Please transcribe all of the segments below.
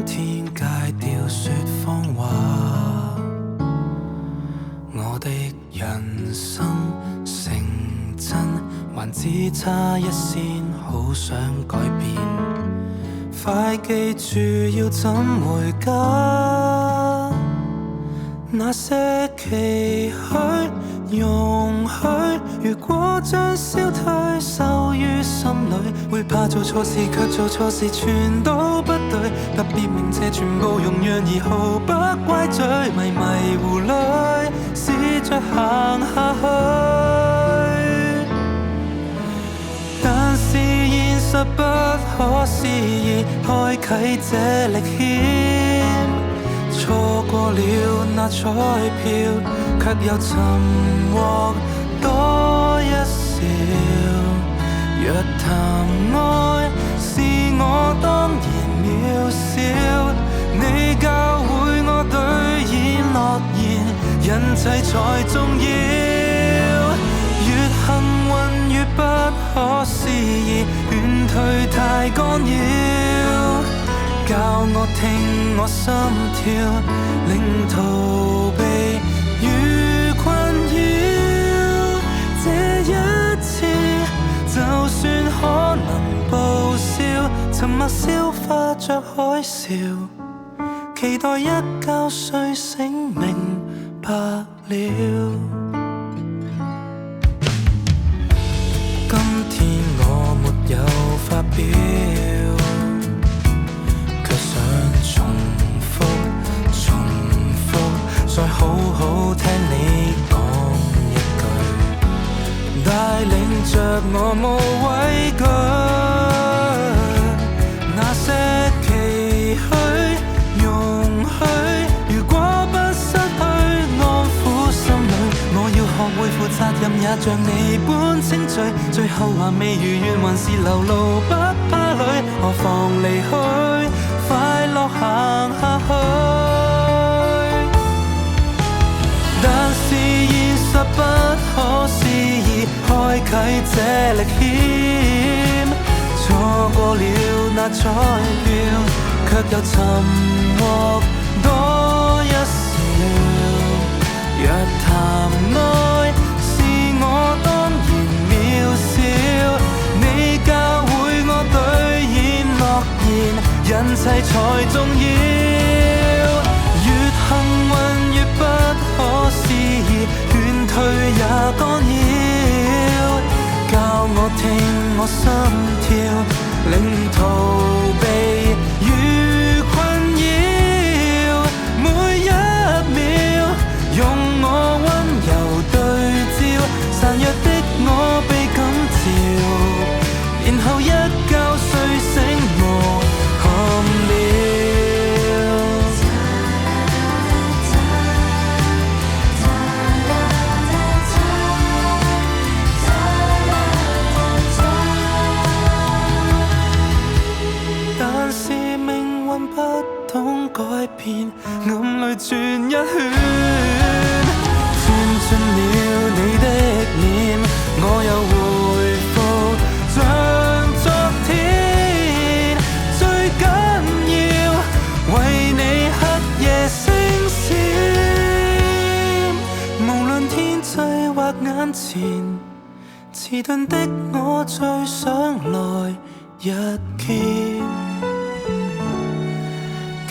今天戒掉說謊話，我的人生成真，還只差一線，好想改變。快記住要怎回家，那些期許容許，如果將消退收於心裏，會怕做錯事卻做錯事全都不對，特別鳴謝全部容讓而毫不怪罪，迷迷糊裏試着行下去，但是現實不可思議開啟這歷險，錯過了那彩票，卻又尋獲多一少。若談愛是我當然渺小，你教會我兌現諾言，人際才重要。越幸運越不可思議，勸退太干擾，教我聽我心跳，令逃避與困擾。這一次就算可能報銷，沉默消化着海嘯，期待一覺睡醒明白了。今天我沒有發表，卻想重複再好好聽你講一句，帶領着我無畏懼。那些期許容許，如果不失去安撫心裏，我要學會負責任，也像你般清脆。最後還未如願，還是流露不怕累，何妨離去，快樂行下去。但是現實不可思議開啟這歷險，錯過了那彩票，卻又尋獲多一少。若談愛是我當然渺小，你教會我兌現諾言，人齊才重要。越幸運越不可思議，勸退也干擾，教我聽我心跳，令逃避與困擾。每一秒用我溫柔對照，孱弱的我被感召，然後一覺睡醒無憾了。但是命運不懂改變，暗裏轉一圈，轉進了你的臉，我又回復像昨天。最緊要為你黑夜星閃，無論天際或眼前，遲鈍的我最想來日見。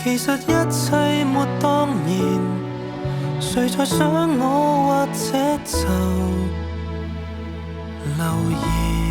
其實一切沒當然，誰在想我或者就留言。